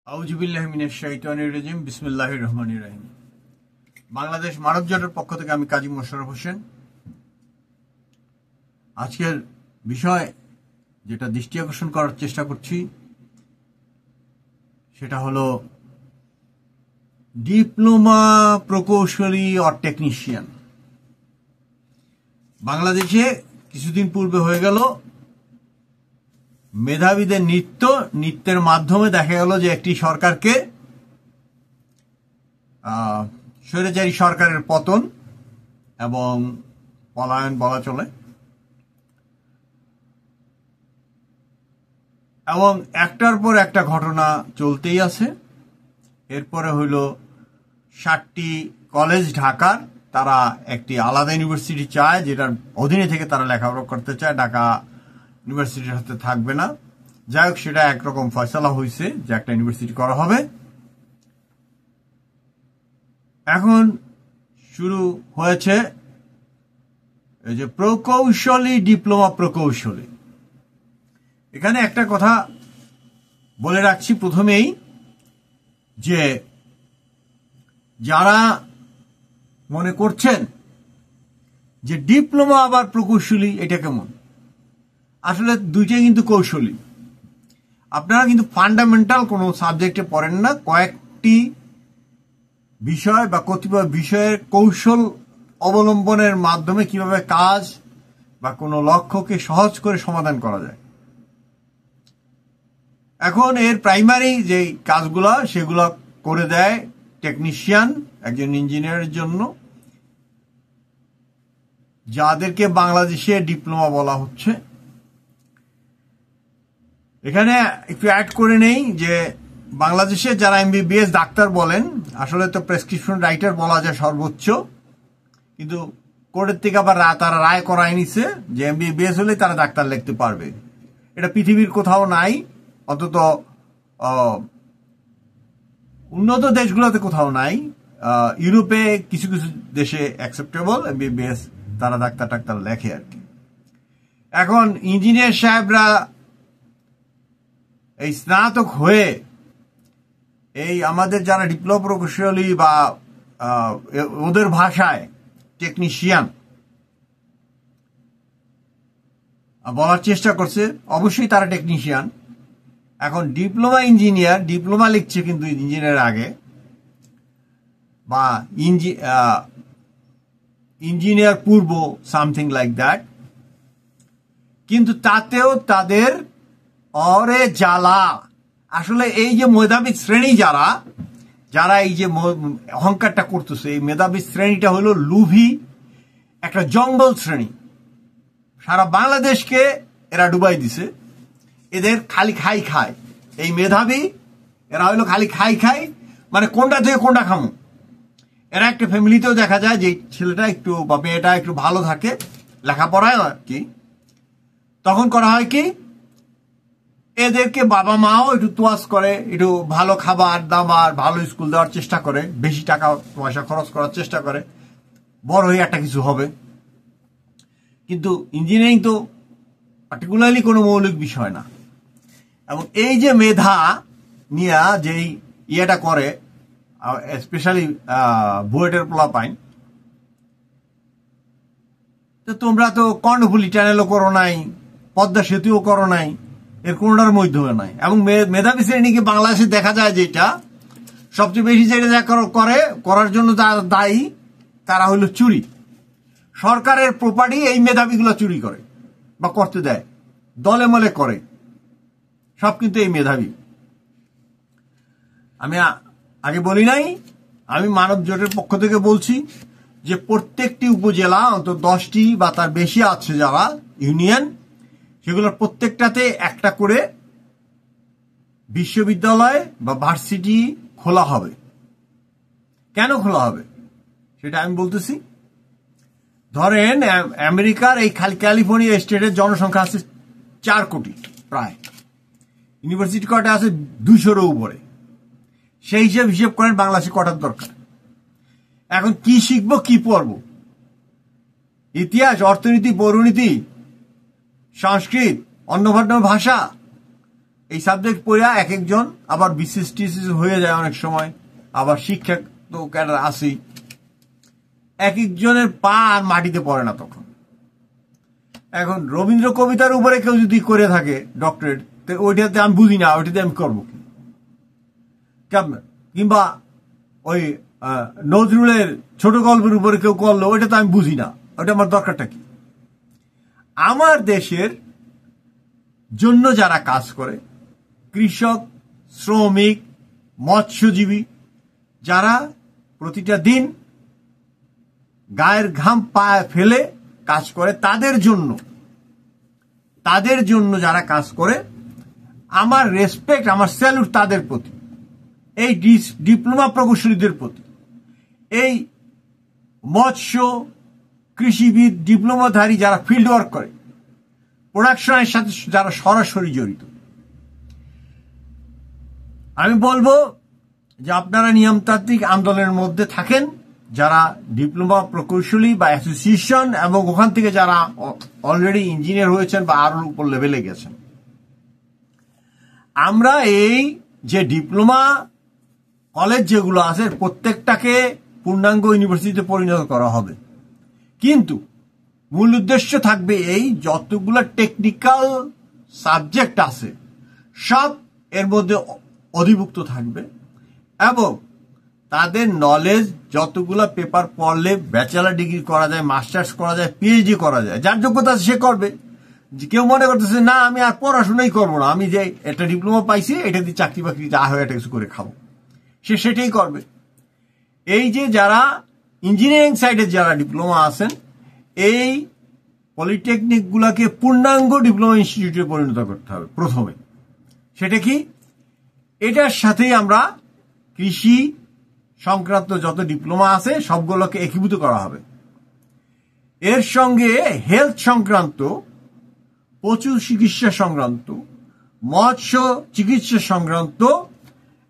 আউযুবিল্লাহি মিনাশ শাইতানির রাজিম বিসমিল্লাহির রহমানির রহিম। বাংলাদেশ মানব জোটের পক্ষ থেকে আমি কাজী মোশাররফ হোসেন। আজকের বিষয় যেটা দৃষ্টি আকর্ষণ করার চেষ্টা করছি সেটা হলো ডিপ্লোমা প্রকৌশলী অর টেকনিশিয়ান। বাংলাদেশে কিছুদিন পূর্বে হয়ে গেল মেধাবীদের নৃত্যের মাধ্যমে দেখা গেল যে একটি সরকারকে স্বৈরাচারী সরকারের পতন এবং পলায়ন বলা চলে, এবং একটার পর একটা ঘটনা চলতেই আছে। এরপরে হইল 7টি কলেজ ঢাকার, তারা একটি আলাদা ইউনিভার্সিটি চায়, যেটার অধীনে থেকে তারা লেখাপড়া করতে চায়, ঢাকা ইউনিভার্সিটির হাতে থাকবে না। যাই হোক, সেটা একরকম ফয়সালা হয়েছে যে একটা ইউনিভার্সিটি করা হবে। এখন শুরু হয়েছে এই যে প্রকৌশলী, ডিপ্লোমা প্রকৌশলী। এখানে একটা কথা বলে রাখছি প্রথমেই, যে যারা মনে করছেন যে ডিপ্লোমা আবার প্রকৌশলী এটা কেমন, আসলে দুইটাই কিন্তু কৌশলী। আপনারা কিন্তু ফান্ডামেন্টাল কোনো সাবজেক্টে পড়েন না, কয়েকটি বিষয় বা কতিপয় বিষয়ের কৌশল অবলম্বনের মাধ্যমে কিভাবে কাজ বা কোনো লক্ষ্যকে সহজ করে সমাধান করা যায়। এখন এর প্রাইমারি যে কাজগুলা সেগুলো করে দেয় টেকনিশিয়ান, একজন ইঞ্জিনিয়ারের জন্য, যাদেরকে বাংলাদেশে ডিপ্লোমা বলা হচ্ছে। এখানে একটু অ্যাড করে নেই যে বাংলাদেশে যারা এমবিবিএস ডাক্তার বলেন, আসলে তো প্রেসক্রিপশন রাইটার বলা যায় সর্বোচ্চ, কিন্তু কোর্টের থেকে আবার তারা রায় করায় নিছে যে এমবিবিএস হলে তারা ডাক্তার লিখতে পারবে। এটা পৃথিবীর কোথাও নাই, অন্তত উন্নত দেশগুলোতে কোথাও নাই। ইউরোপে কিছু কিছু দেশে অ্যাকসেপ্টেবল এমবিবিএস, তারা ডাক্তার লেখে আর কি। এখন ইঞ্জিনিয়ার সাহেবরা এই স্নাতক হয়ে এই আমাদের যারা ডিপ্লোমা প্রকৌশলী বা ওদের ভাষায় টেকনিশিয়ান বলার চেষ্টা করছে, অবশ্যই তারা টেকনিশিয়ান। এখন ডিপ্লোমা ইঞ্জিনিয়ার, ডিপ্লোমা লিখছে কিন্তু ইঞ্জিনিয়ার আগে, বা engineer Purba, something like that. কিন্তু তাতেও তাদের অরে জ্বালা। আসলে এই যে মেধাবী শ্রেণী যারা এই যে অহংকারটা করতেছে, এই মেধাবী শ্রেণীটা হলো লুভি একটা জঙ্গল শ্রেণী। সারা বাংলাদেশকে এরা ডুবাই দিছে। এদের খালি খায়, এই মেধাবী এরা হইলো খালি খাই, মানে কোনটা থেকে কোনটা খামো। এরা একটা ফ্যামিলিতেও দেখা যায় যে ছেলেটা একটু বা মেয়েটা একটু ভালো থাকে লেখাপড়ায় আর কি, তখন করা হয় কি, এদেরকে বাবা মাও একটু তোয়াজ করে, একটু ভালো খাবার দাবার, ভালো স্কুল দেওয়ার চেষ্টা করে, বেশি টাকা পয়সা খরচ করার চেষ্টা করে, বড় হয়ে একটা কিছু হবে। কিন্তু ইঞ্জিনিয়ারিং তো পার্টিকুলারলি কোনো মৌলিক বিষয় না। এবং এই যে মেধা নিয়ে যেই ইয়েটা করে, স্পেশালি বুয়েটের পোলাপাইন, তো তোমরা তো কর্ণফুলী টানেলও করো নাই, পদ্মা সেতুও করো নাই, এর কোনটার মধ্যে নাই। এবং মেধাবী শ্রেণীকে বাংলাদেশে দেখা যায় যেটা সবচেয়ে বেশি যেটা করার জন্য দায়ী, তারা হলো চুরি। সরকারের প্রপার্টি এই মেধাবীগুলো চুরি করে বা করতে দেয়, দলে মলে করে, সব কিন্তু এই মেধাবী। আমি আগে বলি নাই, আমি মানব জোটের পক্ষ থেকে বলছি যে প্রত্যেকটি উপজেলা অন্তত 10টি বা তার বেশি আছে যারা ইউনিয়ন, সেগুলোর প্রত্যেকটাতে একটা করে বিশ্ববিদ্যালয় বা ভার্সিটি খোলা হবে। কেন খোলা হবে সেটা আমি বলতেছি। ধরেন আমেরিকার এই খালি ক্যালিফোর্নিয়া স্টেটের জনসংখ্যা আছে 4 কোটি প্রায়, ইউনিভার্সিটি কটা আছে 200-এর উপরে। সেই হিসেব করেন বাংলাদেশে কটার দরকার। এখন কি শিখবো, কি পড়বো? ইতিহাস, অর্থনীতি, পৌরনীতি, সংস্কৃত, অন্য ভাষা, এই সাবজেক্ট পড়া এক একজন আবার বিসিএস টিসিএস হয়ে যায় অনেক সময়, আবার শিক্ষক তো ক্যাডার আসেই, এক একজনের পা আর মাটিতে পড়ে না তখন। এখন রবীন্দ্র কবিতার উপরে কেউ যদি করে থাকে ডক্টরেট, ওইটাতে আমি বুঝি না, ওইটাতে আমি করবো কি? কিংবা ওই নজরুলের ছোট গল্পের উপরে কেউ করলো, ওইটা তো আমি বুঝি না, ওইটা আমার দরকারটা কি? আমার দেশের জন্য যারা কাজ করে, কৃষক, শ্রমিক, মৎস্যজীবী, যারা প্রতিটা দিন গায়ের ঘাম পায়ে ফেলে কাজ করে, তাদের জন্য যারা কাজ করে, আমার রেসপেক্ট, আমার স্যালুট তাদের প্রতি, এই ডিপ্লোমা প্রকৌশলীদের প্রতি, এই মৎস্য কৃষিবিদ ডিপ্লোমাধারী যারা ফিল্ড ওয়ার্ক করে, প্রোডাকশনের সাথে যারা সরাসরি জড়িত। আমি বলবো যে আপনারা নিয়মতান্ত্রিক আন্দোলনের মধ্যে থাকেন, যারা ডিপ্লোমা প্রকৌশলী বা অ্যাসোসিয়েশন, এবং ওখান থেকে যারা অলরেডি ইঞ্জিনিয়ার হয়েছেন বা আরো উপর লেভেলে গেছেন। আমরা এই যে ডিপ্লোমা কলেজ যেগুলো আছে, প্রত্যেকটাকে পূর্ণাঙ্গ ইউনিভার্সিটিতে পরিণত করা হবে, কিন্তু মূল উদ্দেশ্য থাকবে এই যতগুলো টেকনিক্যাল সাবজেক্ট আছে সব এর মধ্যে অধিভুক্ত থাকবে, এবং তাদের নলেজ যতগুলো পেপার পড়লে ব্যাচেলার ডিগ্রি করা যায়, মাস্টার্স করা যায়, পিএইচডি করা যায়, যার যোগ্যতা আছে সে করবে। কেউ মনে করতেছে না আমি আর পড়াশোনাই করবো না, আমি যে একটা ডিপ্লোমা পাইছি এটা দিয়ে চাকরি বাকরি যা হয় এটা কিছু করে খাবো, সে সেটাই করবে। এই যে যারা ইঞ্জিনিয়ারিং সাইডে যারা ডিপ্লোমা আছেন, এই পলিটেকনিক গুলাকে পূর্ণাঙ্গ ডিপ্লোমা ইনস্টিটিউটে পরিণত করতে হবে প্রথমে। সেটা কি? এটার সাথেই আমরা কৃষি সংক্রান্ত যত ডিপ্লোমা আছে সবগুলোকে একীভূত করা হবে। এর সঙ্গে হেলথ সংক্রান্ত, পশু চিকিৎসা সংক্রান্ত, মৎস্য চিকিৎসা সংক্রান্ত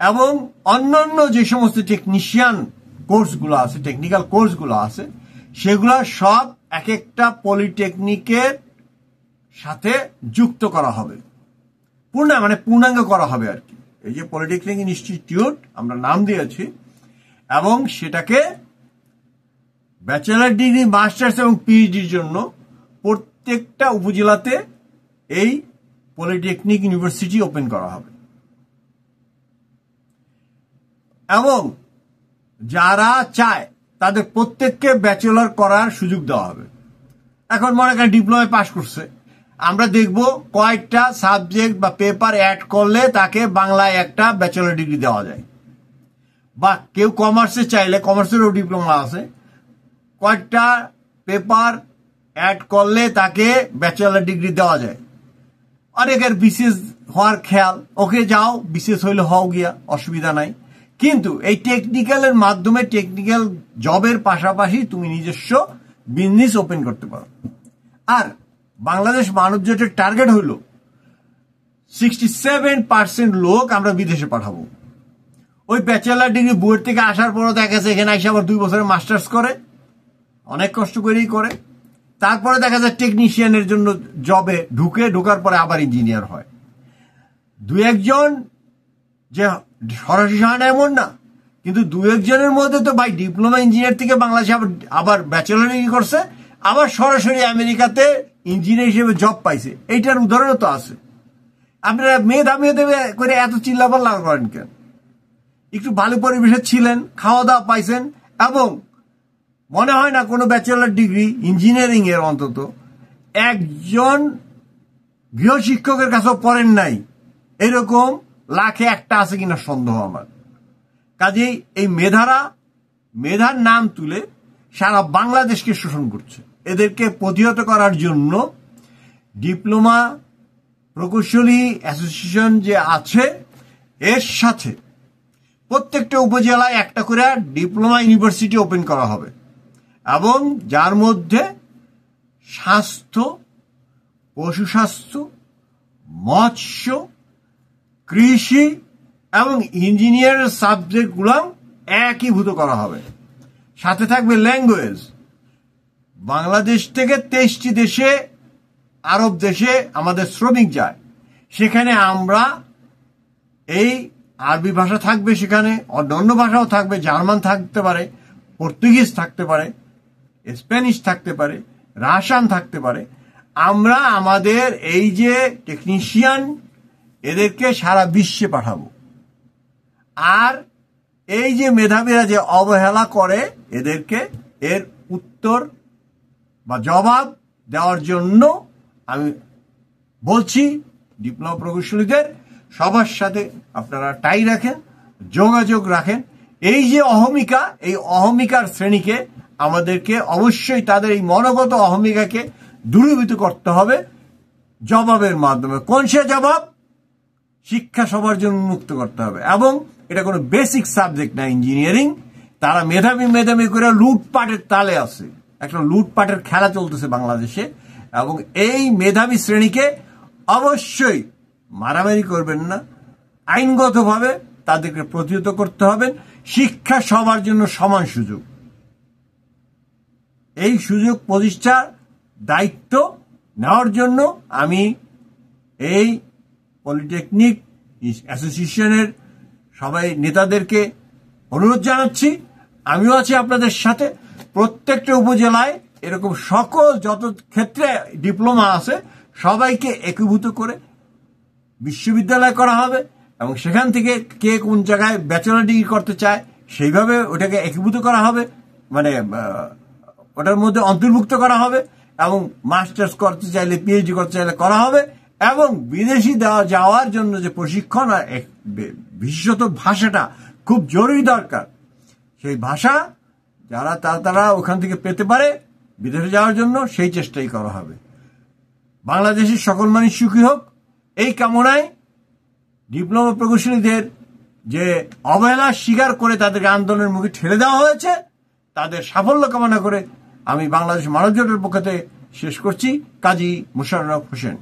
এবং অন্যান্য যে সমস্ত টেকনিশিয়ান কোর্সগুলো আছে, টেকনিক্যাল কোর্সগুলো আছে, সেগুলা সব এক একটা পলিটেকনিকের সাথে যুক্ত করা হবে, পূর্ণাঙ্গ করা হবে আর কি। এই যে পলিটেকনিক ইনস্টিটিউট আমরা নাম দিয়েছি, এবং সেটাকে ব্যাচেলার ডিগ্রি, মাস্টার্স এবং পিএইচডির জন্য প্রত্যেকটা উপজেলাতে এই পলিটেকনিক ইউনিভার্সিটি ওপেন করা হবে, এবং যারা চায় তাদের প্রত্যেককে ব্যাচেলর করার সুযোগ দেওয়া হবে। এখন মনে করেন ডিপ্লোমায় পাশ করছে, আমরা দেখব কয়েকটা সাবজেক্ট বা পেপার অ্যাড করলে তাকে বাংলায় একটা ব্যাচেলর ডিগ্রি দেওয়া যায়, বা কেউ কমার্সে চাইলে, কমার্সেরও ডিপ্লোমা আছে, কয়েকটা পেপার অ্যাড করলে তাকে ব্যাচেলর ডিগ্রি দেওয়া যায়। অনেকের বিসিএস হওয়ার খেয়াল, ওকে যাও বিসিএস হইলে হও গিয়া, অসুবিধা নাই। কিন্তু এই টেকনিক্যালের মাধ্যমে টেকনিক্যাল জবের পাশাপাশি তুমি নিজস্ব বিজনেস ওপেন করতে পারো। আর বাংলাদেশ মানব জোটের টার্গেট হইল 67% লোক আমরা বিদেশে পাঠাবো। ওই ব্যাচেলার ডিগ্রি বুয়েট থেকে আসার পরও দেখা যাচ্ছে এখানে এসে আবার 2 বছরের মাস্টার্স করে, অনেক কষ্ট করেই করে, তারপরে দেখা যায় টেকনিশিয়ানের জন্য জবে ঢোকার পরে আবার ইঞ্জিনিয়ার হয়। 2-1 যে সরাসরি হয় না এমন না, কিন্তু 2-1 মধ্যে তো ভাই ডিপ্লোমা ইঞ্জিনিয়ার থেকে বাংলাদেশে আবার ব্যাচেলার ডিগ্রি করছে, আবার সরাসরি আমেরিকাতে ইঞ্জিনিয়ার হিসেবে জব পাইছে। এইটার উদাহরণও তো আছে। আপনারা মেধা করে এত চিল্লাপাল্লা করেন কেন? একটু ভালো পরিবেশে ছিলেন, খাওয়া দাওয়া পাইছেন, এবং মনে হয় না কোনো ব্যাচেলার ডিগ্রি ইঞ্জিনিয়ারিং এর অন্তত একজন গৃহশিক্ষকের কাছেও পড়েন নাই, এরকম লাখে একটা আছে কিনা সন্দেহ আমার। কাজেই এই মেধার নাম তুলে সারা বাংলাদেশকে শোষণ করছে। এদেরকে প্রতিহত করার জন্য ডিপ্লোমা প্রকৌশলী অ্যাসোসিয়েশন যে আছে, এর সাথে প্রত্যেকটা উপজেলায় একটা করে ডিপ্লোমা ইউনিভার্সিটি ওপেন করা হবে, এবং যার মধ্যে স্বাস্থ্য, পশু স্বাস্থ্য, মৎস্য, কৃষি এবং ইঞ্জিনিয়ারিং সাবজেক্টগুলো একীভূত করা হবে। সাথে থাকবে ল্যাঙ্গুয়েজ। বাংলাদেশ থেকে 23টি দেশে, আরব দেশে আমাদের শ্রমিক যায়, সেখানে আমরা এই আরবি ভাষা থাকবে, সেখানে অন্য ভাষাও থাকবে, জার্মান থাকতে পারে, পর্তুগিজ থাকতে পারে, স্প্যানিশ থাকতে পারে, রাশিয়ান থাকতে পারে। আমরা আমাদের এই যে টেকনিশিয়ান এদেরকে সারা বিশ্বে পাঠাবো। আর এই যে মেধাবীরা যে অবহেলা করে এদেরকে এর উত্তর বা জবাব দেওয়ার জন্য আমি বলছি ডিপ্লোমা প্রকৌশলীদের সবার সাথে আপনারা টাই রাখেন, যোগাযোগ রাখেন। এই যে অহমিকা, এই অহমিকার শ্রেণীকে আমাদেরকে অবশ্যই তাদের এই মনোগত অহমিকাকে দূরীভূত করতে হবে জবাবের মাধ্যমে। কোন সে জবাব? শিক্ষা সবার জন্য উন্মুক্ত করতে হবে। এবং এটা কোনো বেসিক সাবজেক্ট না ইঞ্জিনিয়ারিং। তারা মেধাবী মেধাবী করে লুটপাটের তালে আছে, একটা লুটপাটের খেলা চলতেছে বাংলাদেশে। এবং এই মেধাবী শ্রেণীকে অবশ্যই মারামারি করবেন না, আইনগতভাবে তাদেরকে প্রতিহত করতে হবে। শিক্ষা সবার জন্য সমান সুযোগ, এই সুযোগ প্রতিষ্ঠার দায়িত্ব নেওয়ার জন্য আমি এই পলিটেকনিক অ্যাসোসিয়েশনের সবাই নেতাদেরকে অনুরোধ জানাচ্ছি। আমিও আছি আপনাদের সাথে। প্রত্যেকটা উপজেলায় এরকম সকল যত ক্ষেত্রে ডিপ্লোমা আছে সবাইকে একীভূত করে বিশ্ববিদ্যালয় করা হবে এবং সেখান থেকে কে কোন জায়গায় ব্যাচেলর ডিগ্রি করতে চায় সেইভাবে ওটাকে একীভূত করা হবে, মানে ওটার মধ্যে অন্তর্ভুক্ত করা হবে। এবং মাস্টার্স করতে চাইলে, পিএইচডি করতে চাইলে করা হবে। এবং বিদেশি যাওয়ার জন্য যে প্রশিক্ষণ, আর বিশেষত ভাষাটা খুব জরুরি দরকার। সেই ভাষা যারা তারা ওখান থেকে পেতে পারে বিদেশে যাওয়ার জন্য, সেই চেষ্টাই করা হবে। বাংলাদেশের সকল মানুষ সুখী হোক, এই কামনায় ডিপ্লোমা প্রকৌশলীদের যে অবহেলা স্বীকার করে তাদেরকে আন্দোলনের মুখে ঠেলে দেওয়া হয়েছে, তাদের সাফল্য কামনা করে আমি বাংলাদেশ মানব জোটের পক্ষ থেকে শেষ করছি। কাজী মোশাররফ হোসেন।